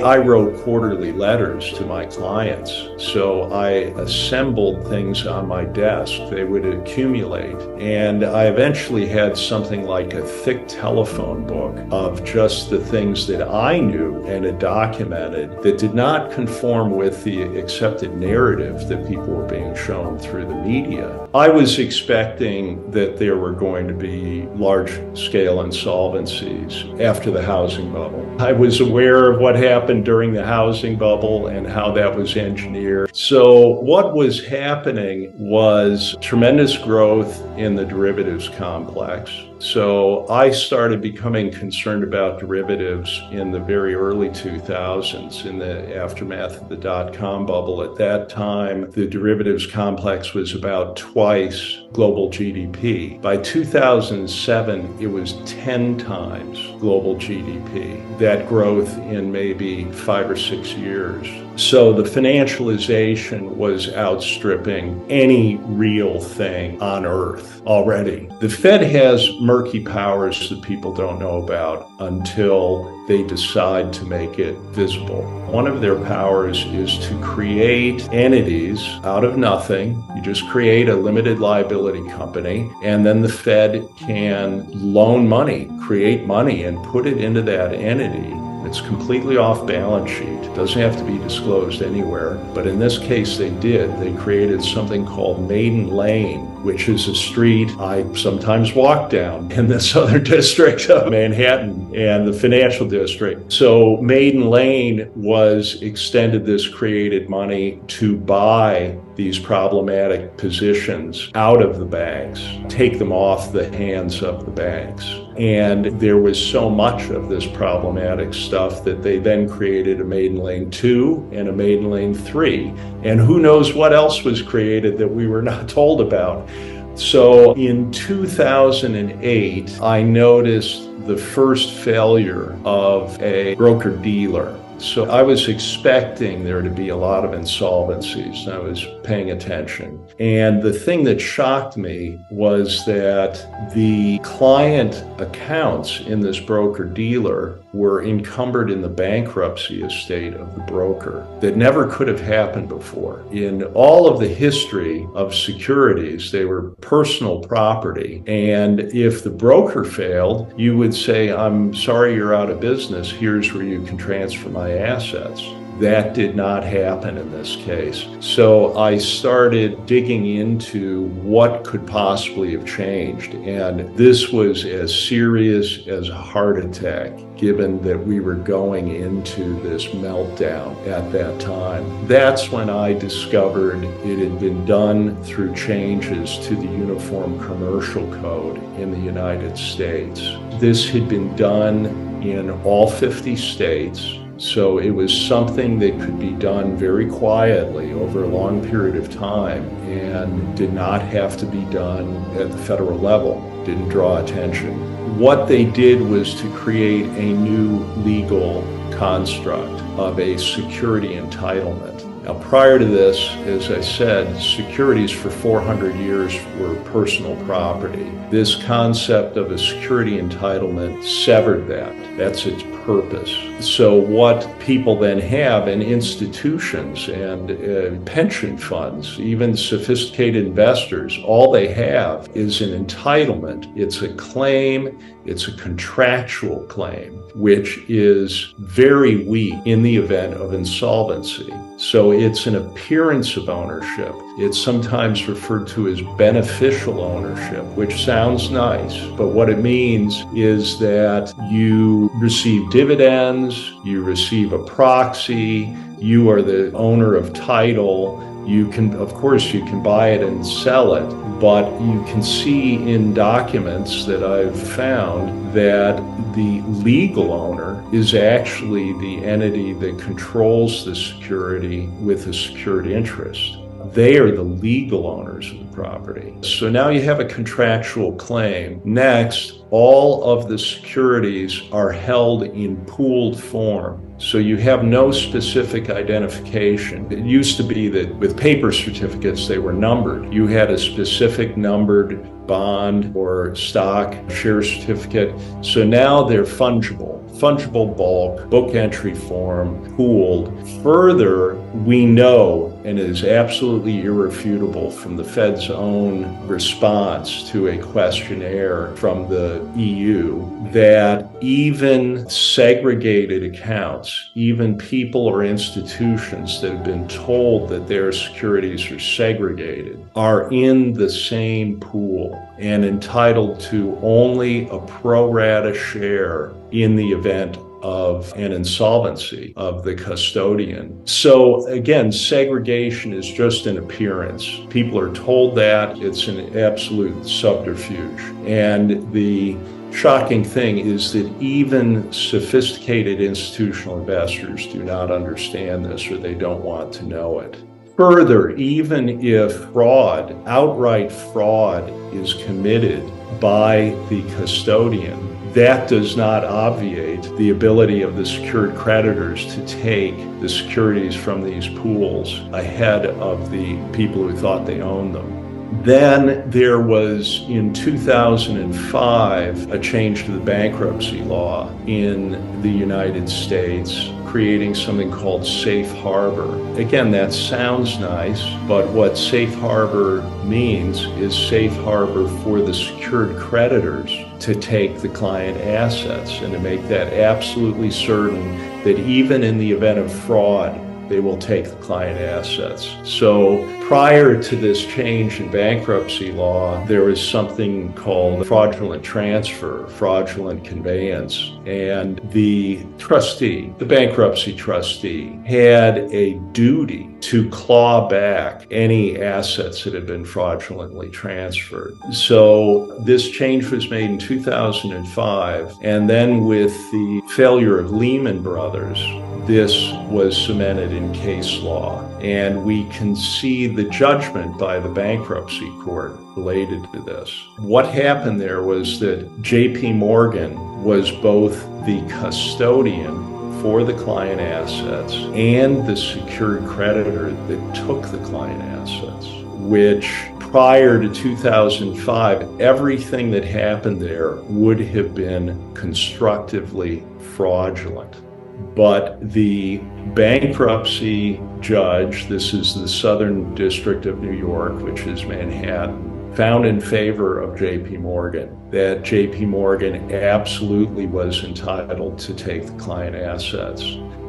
I wrote quarterly letters to my clients, so I assembled things on my desk. They would accumulate, and I eventually had something like a thick telephone book of just the things that I knew and had documented that did not conform with the accepted narrative that people were being shown through the media. I was expecting that there were going to be large-scale insolvencies after the housing bubble. I was aware of what happened during the housing bubble and how that was engineered. So what was happening was tremendous growth in the derivatives complex. So I started becoming concerned about derivatives in the very early 2000s, in the aftermath of the dot-com bubble. At that time, the derivatives complex was about twice global GDP. By 2007, it was 10 times global GDP. That growth in maybe 5 or 6 years. So the financialization was outstripping any real thing on earth already. The Fed has murky powers that people don't know about until they decide to make it visible. One of their powers is to create entities out of nothing. You just create a limited liability company, and then the Fed can loan money, create money, and put it into that entity. It's completely off balance sheet. It doesn't have to be disclosed anywhere. But in this case, they did. They created something called Maiden Lane, which is a street I sometimes walk down in the southern district of Manhattan and the financial district. So Maiden Lane was extended this created money to buy these problematic positions out of the banks, take them off the hands of the banks. And there was so much of this problematic stuff that they then created a Maiden Lane 2 and a Maiden Lane 3. And who knows what else was created that we were not told about. So in 2008, I noticed the first failure of a broker-dealer. So I was expecting there to be a lot of insolvencies, and I was paying attention. And the thing that shocked me was that the client accounts in this broker-dealer were encumbered in the bankruptcy estate of the broker. That never could have happened before. In all of the history of securities, they were personal property. And if the broker failed, you would say, I'm sorry you're out of business. Here's where you can transfer my assets. That did not happen in this case. So I started digging into what could possibly have changed. And this was as serious as a heart attack, given that we were going into this meltdown at that time. That's when I discovered it had been done through changes to the Uniform Commercial Code in the United States. This had been done in all 50 states. So it was something that could be done very quietly over a long period of time and did not have to be done at the federal level, didn't draw attention. What they did was to create a new legal construct of a security entitlement. Now, prior to this, as I said, securities for 400 years were personal property. This concept of a security entitlement severed that. That's its purpose. So what people then have in institutions and pension funds, even sophisticated investors, all they have is an entitlement. It's a claim, it's a contractual claim, which is very weak in the event of insolvency. So it's an appearance of ownership. It's sometimes referred to as beneficial ownership, which sounds nice, but what it means is that you receive dividends, you receive a proxy, you are the owner of title. You can, of course, you can buy it and sell it, but you can see in documents that I've found that the legal owner is actually the entity that controls the security with a secured interest. They are the legal owners of the property. So now you have a contractual claim. Next, all of the securities are held in pooled form. So you have no specific identification. It used to be that with paper certificates, they were numbered. You had a specific numbered bond or stock share certificate. So now they're fungible bulk, book entry form, pooled. Further, we know, and it is absolutely irrefutable from the Fed's own response to a questionnaire from the EU, that even segregated accounts, even people or institutions that have been told that their securities are segregated, are in the same pool and entitled to only a pro rata share in the event of an insolvency of the custodian. So again, segregation is just an appearance. People are told that. It's an absolute subterfuge. And the shocking thing is that even sophisticated institutional investors do not understand this, or they don't want to know it. Further, even if outright fraud is committed by the custodian, that does not obviate the ability of the secured creditors to take the securities from these pools ahead of the people who thought they owned them. Then there was, in 2005, a change to the bankruptcy law in the United States, creating something called safe harbor. Again, that sounds nice, but what safe harbor means is safe harbor for the secured creditors to take the client assets and to make that absolutely certain that even in the event of fraud, they will take the client assets. So prior to this change in bankruptcy law, there was something called fraudulent transfer, fraudulent conveyance. And the trustee, the bankruptcy trustee, had a duty to claw back any assets that had been fraudulently transferred. So this change was made in 2005. And then with the failure of Lehman Brothers, this was cemented in case law, and we can see the judgment by the bankruptcy court related to this. What happened there was that JP Morgan was both the custodian for the client assets and the secured creditor that took the client assets, which prior to 2005, everything that happened there would have been constructively fraudulent. But the bankruptcy judge, this is the Southern District of New York, which is Manhattan, found in favor of JP Morgan that JP Morgan absolutely was entitled to take the client assets.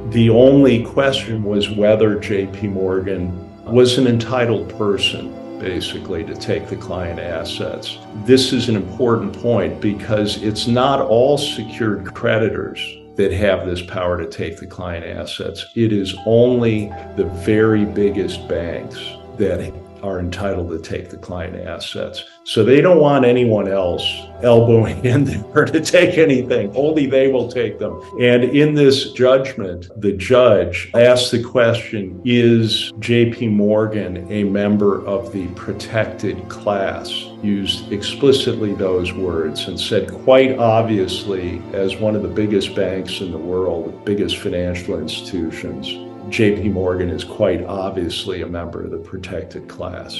The only question was whether JP Morgan was an entitled person, basically, to take the client assets. This is an important point because it's not all secured creditors that have this power to take the client assets. It is only the very biggest banks that are entitled to take the client assets. So they don't want anyone else elbowing in there to take anything. Only they will take them. And in this judgment, the judge asked the question, is JP Morgan a member of the protected class? Used explicitly those words and said quite obviously, as one of the biggest banks in the world, biggest financial institutions, JP Morgan is quite obviously a member of the protected class.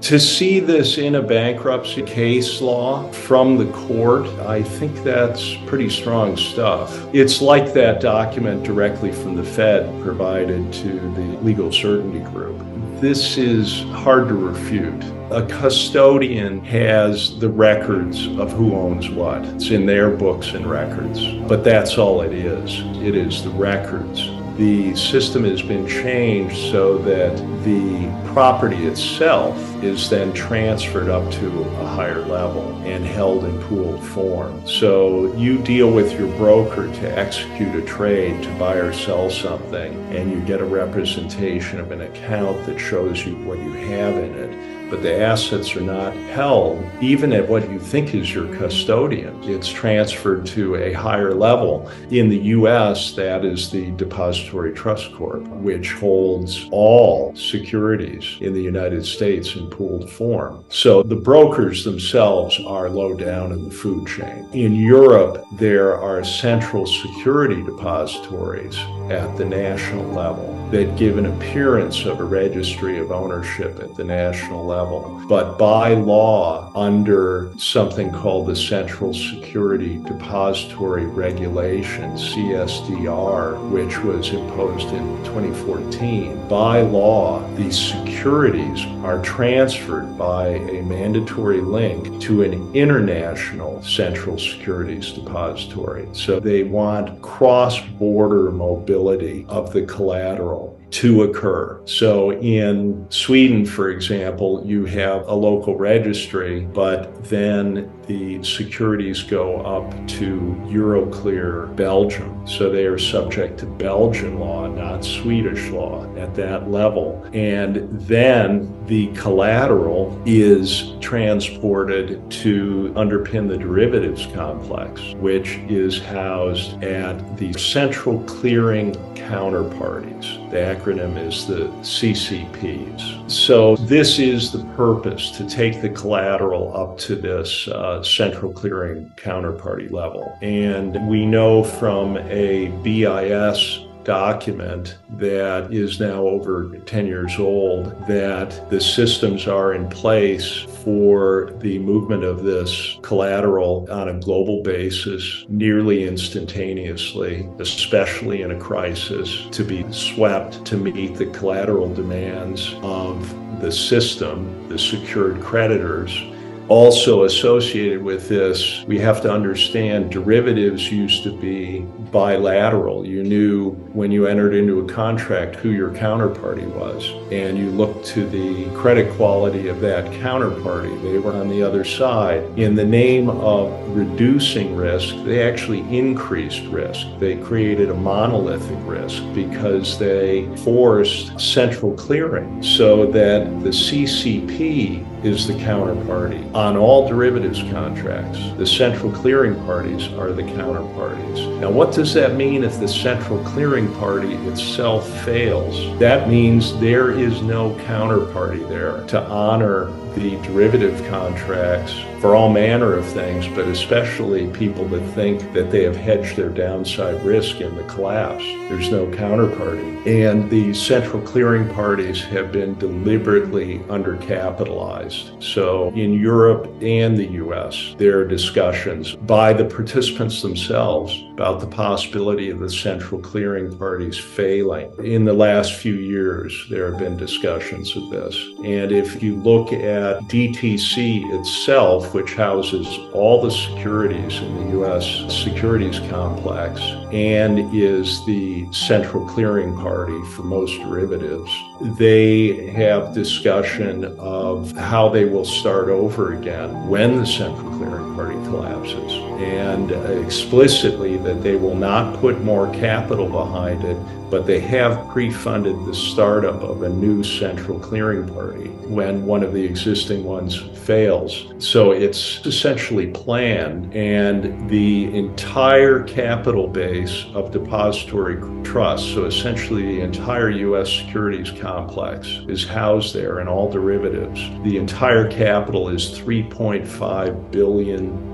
To see this in a bankruptcy case law from the court, I think that's pretty strong stuff. It's like that document directly from the Fed provided to the Legal Certainty Group. This is hard to refute. A custodian has the records of who owns what. It's in their books and records, but that's all it is. It is the records. The system has been changed so that the property itself is then transferred up to a higher level and held in pooled form. So you deal with your broker to execute a trade to buy or sell something, and you get a representation of an account that shows you what you have in it. but the assets are not held even at what you think is your custodian. It's transferred to a higher level. In the U.S., that is the Depository Trust Corp, which holds all securities in the United States in pooled form. So the brokers themselves are low down in the food chain. In Europe, there are central security depositories at the national level that give an appearance of a registry of ownership at the national level. But by law, under something called the Central Security Depository Regulation, CSDR, which was imposed in 2014, by law, these securities are transferred by a mandatory link to an international central securities depository. So they want cross-border mobility of the collateral to occur. So in Sweden, for example, you have a local registry, but then the securities go up to Euroclear Belgium. So they are subject to Belgian law, not Swedish law at that level. And then the collateral is transported to underpin the derivatives complex, which is housed at the central clearing counterparties. The acronym is the CCPs. So this is the purpose, to take the collateral up to this central clearing counterparty level. And we know from a BIS document that is now over 10 years old that the systems are in place for the movement of this collateral on a global basis nearly instantaneously, especially in a crisis, to be swept to meet the collateral demands of the system, the secured creditors. Also associated with this, we have to understand derivatives used to be bilateral. You knew when you entered into a contract who your counterparty was, and you looked to the credit quality of that counterparty. They were on the other side. In the name of reducing risk, they actually increased risk. They created a monolithic risk because they forced central clearing so that the CCP is the counterparty. On all derivatives contracts, the central clearing parties are the counterparties. Now, what does that mean if the central clearing party itself fails? That means there is no counterparty there to honor the derivative contracts for all manner of things, but especially people that think that they have hedged their downside risk in the collapse. There's no counterparty. And the central clearing parties have been deliberately undercapitalized. So in Europe and the US, there are discussions by the participants themselves about the possibility of the central clearing parties failing. In the last few years, there have been discussions of this. And if you look at DTC itself, which houses all the securities in the U.S. securities complex and is the central clearing party for most derivatives, they have discussion of how they will start over again when the central clearing party collapses, and explicitly that they will not put more capital behind it, but they have pre-funded the startup of a new central clearing party when one of the existing ones fails. So it's essentially planned, and the entire capital base of depository trusts, so essentially the entire U.S. securities complex, is housed there in all derivatives. The entire capital is $3.5 billion.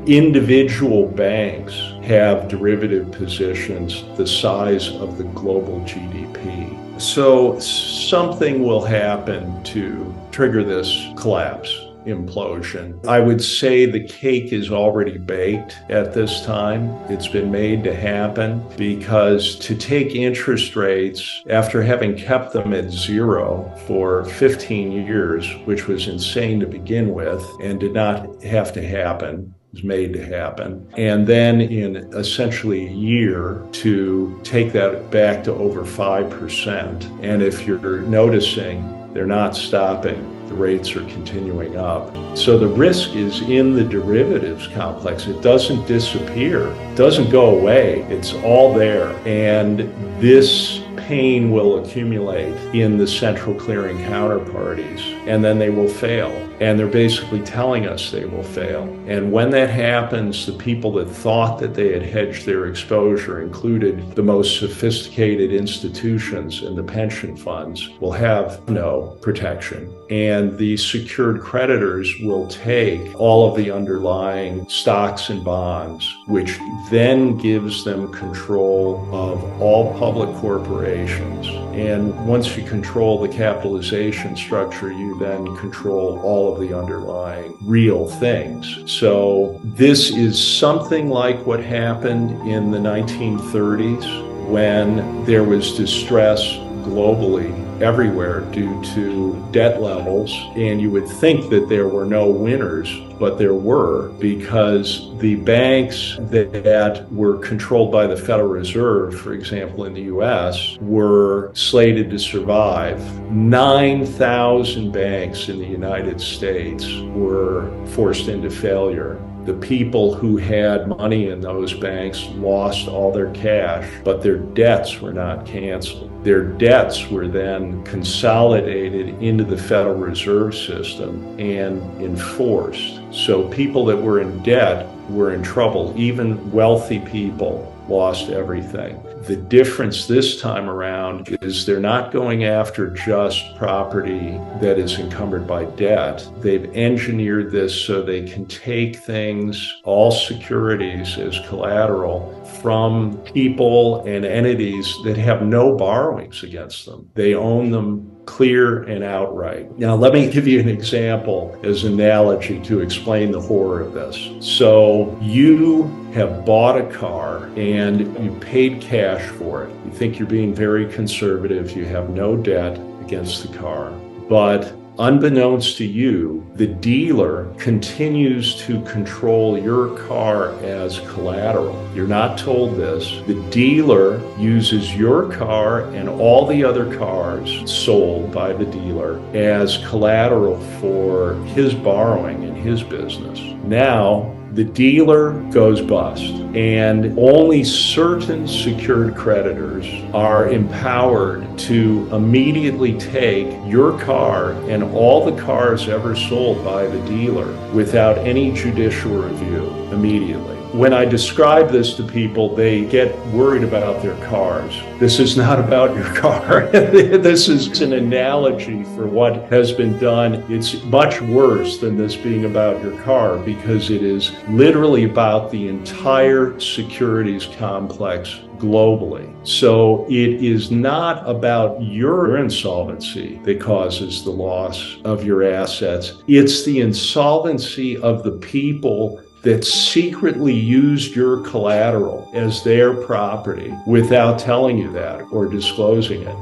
Individual banks have derivative positions the size of the global GDP. So something will happen to trigger this collapse, implosion. I would say the cake is already baked at this time. It's been made to happen, because to take interest rates after having kept them at zero for 15 years, which was insane to begin with and did not have to happen, was made to happen. And then in essentially a year to take that back to over 5%. And if you're noticing, they're not stopping. the rates are continuing up. So the risk is in the derivatives complex. It doesn't disappear, it doesn't go away, it's all there. And this pain will accumulate in the central clearing counterparties, and then they will fail. And they're basically telling us they will fail. And when that happens, the people that thought that they had hedged their exposure, included the most sophisticated institutions and the pension funds, will have no protection. And the secured creditors will take all of the underlying stocks and bonds, which then gives them control of all public corporations. And once you control the capitalization structure, you then control all of the underlying real things. So this is something like what happened in the 1930s when there was distress globally everywhere due to debt levels, and you would think that there were no winners, but there were, because the banks that were controlled by the Federal Reserve, for example, in the US, were slated to survive. 9,000 banks in the United States were forced into failure. The people who had money in those banks lost all their cash, but their debts were not canceled. Their debts were then consolidated into the Federal Reserve System and enforced. So people that were in debt were in trouble. Even wealthy people lost everything. The difference this time around is they're not going after just property that is encumbered by debt. They've engineered this so they can take things, all securities, as collateral from people and entities that have no borrowings against them. They own them clear and outright. Now, let me give you an example as an analogy to explain the horror of this. So you have bought a car and you paid cash for it. You think you're being very conservative. You have no debt against the car. But unbeknownst to you, the dealer continues to control your car as collateral. You're not told this. The dealer uses your car and all the other cars sold by the dealer as collateral for his borrowing in his business. Now, the dealer goes bust, and only certain secured creditors are empowered to immediately take your car and all the cars ever sold by the dealer without any judicial review immediately. When I describe this to people, they get worried about their cars. This is not about your car. This is an analogy for what has been done. It's much worse than this being about your car, because it is literally about the entire securities complex globally. So it is not about your insolvency that causes the loss of your assets. It's the insolvency of the people that secretly used your collateral as their property without telling you that or disclosing it.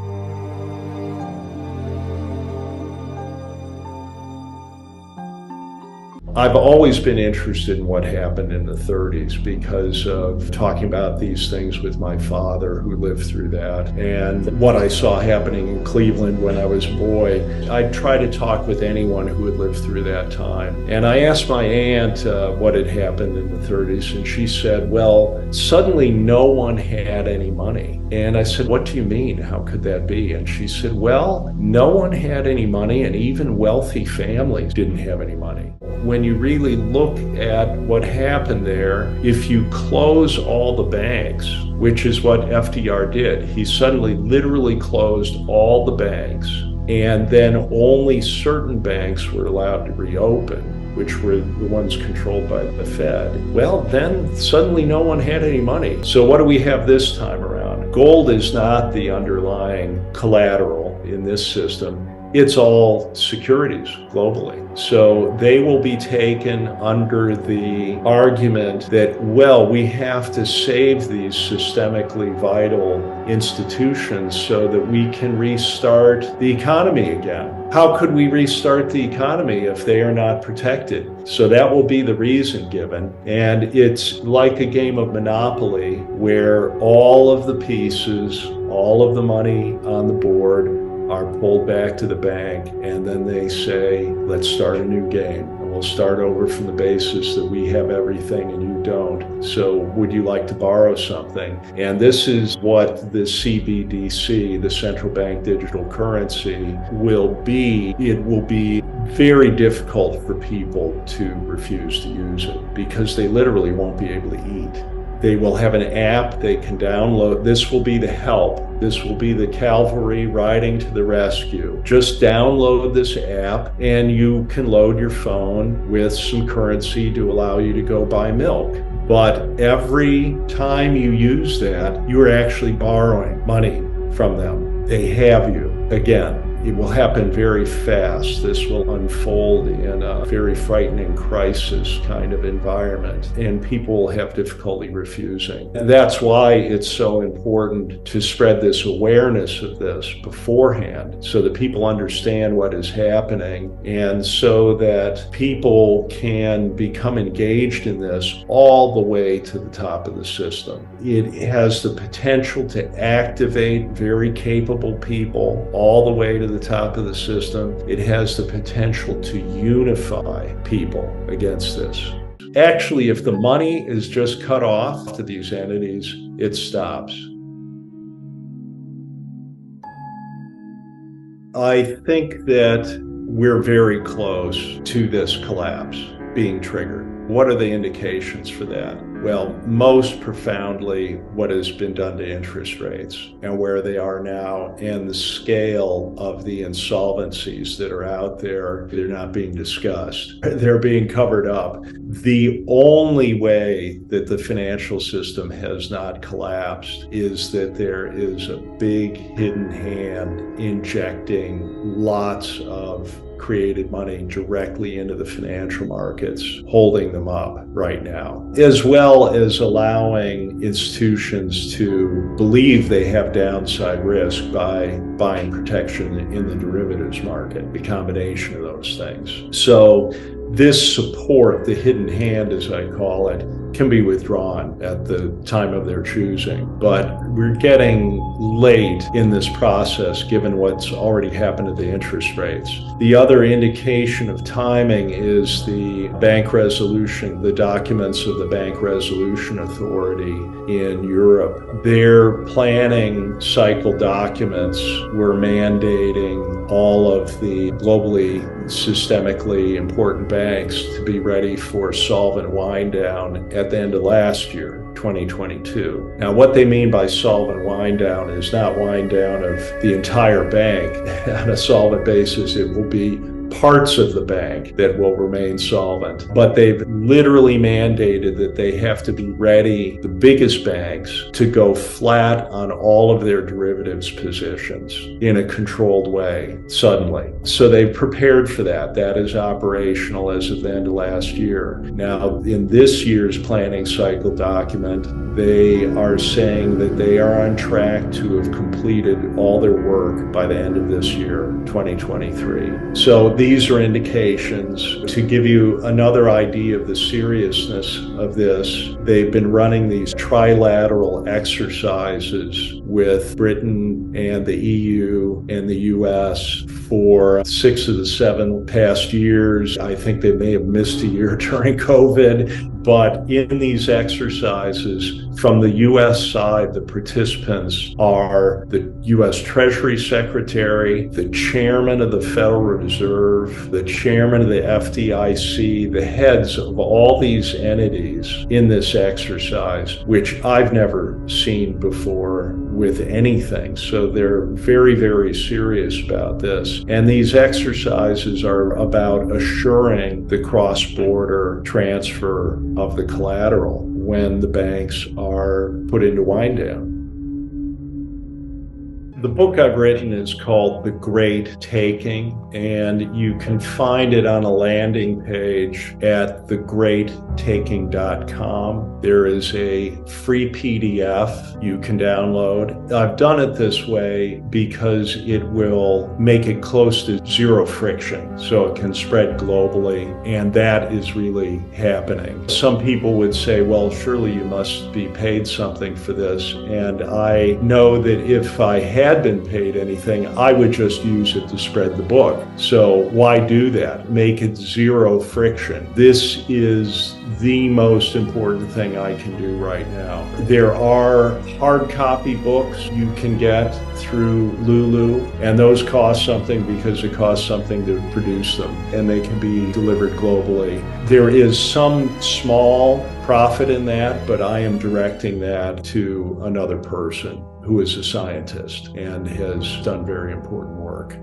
I've always been interested in what happened in the 30s because of talking about these things with my father, who lived through that, and what I saw happening in Cleveland when I was a boy. I'd try to talk with anyone who had lived through that time. And I asked my aunt what had happened in the 30s, and she said, well, suddenly no one had any money. And I said, what do you mean? How could that be? And she said, well, no one had any money, and even wealthy families didn't have any money. When you really look at what happened there, if you close all the banks, which is what FDR did, he suddenly literally closed all the banks, and then only certain banks were allowed to reopen, which were the ones controlled by the Fed. Well, then suddenly no one had any money. So what do we have this time around? Gold is not the underlying collateral in this system. It's all securities globally. So they will be taken under the argument that, well, we have to save these systemically vital institutions so that we can restart the economy again. How could we restart the economy if they are not protected? So that will be the reason given. And it's like a game of Monopoly where all of the pieces, all of the money on the board are pulled back to the bank, and then they say, let's start a new game. And we'll start over from the basis that we have everything and you don't. So would you like to borrow something? And this is what the CBDC, the central bank digital currency, will be. It will be very difficult for people to refuse to use it because they literally won't be able to eat. They will have an app they can download. This will be the help. This will be the cavalry riding to the rescue. Just download this app and you can load your phone with some currency to allow you to go buy milk. But every time you use that, you are actually borrowing money from them. They have you. Again, it will happen very fast. This will unfold in a very frightening crisis kind of environment, and people will have difficulty refusing. And that's why it's so important to spread this awareness of this beforehand so that people understand what is happening and so that people can become engaged in this all the way to the top of the system. It has the potential to activate very capable people all the way to the top of the system. It has the potential to unify people against this. Actually, if the money is just cut off to these entities, it stops. I think that we're very close to this collapse being triggered. What are the indications for that? Well, most profoundly, what has been done to interest rates and where they are now and the scale of the insolvencies that are out there. They're not being discussed. They're being covered up. The only way that the financial system has not collapsed is that there is a big hidden hand injecting lots of created money directly into the financial markets, holding them up right now, as well as allowing institutions to believe they have downside risk by buying protection in the derivatives market, the combination of those things. So this support, the hidden hand as I call it, can be withdrawn at the time of their choosing. But we're getting late in this process given what's already happened to the interest rates. The other indication of timing is the bank resolution, the documents of the Bank Resolution Authority in Europe. Their planning cycle documents were mandating all of the globally systemically important banks to be ready for solvent wind down at the end of last year, 2022. Now, what they mean by solvent wind down is not wind down of the entire bank on a solvent basis. It will be parts of the bank that will remain solvent. But they've literally mandated that they have to be ready, the biggest banks, to go flat on all of their derivatives positions in a controlled way suddenly. So they've prepared for that. That is operational as of the end of last year. Now, in this year's planning cycle document, they are saying that they are on track to have completed all their work by the end of this year, 2023. So these are indications. To give you another idea of the seriousness of this, they've been running these trilateral exercises with Britain and the EU and the US for 6 of the 7 past years. I think they may have missed a year during COVID. But in these exercises, from the U.S. side, the participants are the U.S. Treasury Secretary, the chairman of the Federal Reserve, the chairman of the FDIC, the heads of all these entities in this exercise, which I've never seen before with anything. So they're very, very serious about this. And these exercises are about assuring the cross-border transfer of the collateral when the banks are put into wind down. The book I've written is called The Great Taking, and you can find it on a landing page at thegreattaking.com. note-taking.com. There is a free PDF you can download. I've done it this way because it will make it close to zero friction, so it can spread globally, and that is really happening. Some people would say, well, surely you must be paid something for this, and I know that if I had been paid anything, I would just use it to spread the book. So why do that? Make it zero friction. This is the most important thing I can do right now. There are hard copy books you can get through Lulu, and those cost something because it costs something to produce them, and they can be delivered globally. There is some small profit in that, but I am directing that to another person who is a scientist and has done very important work.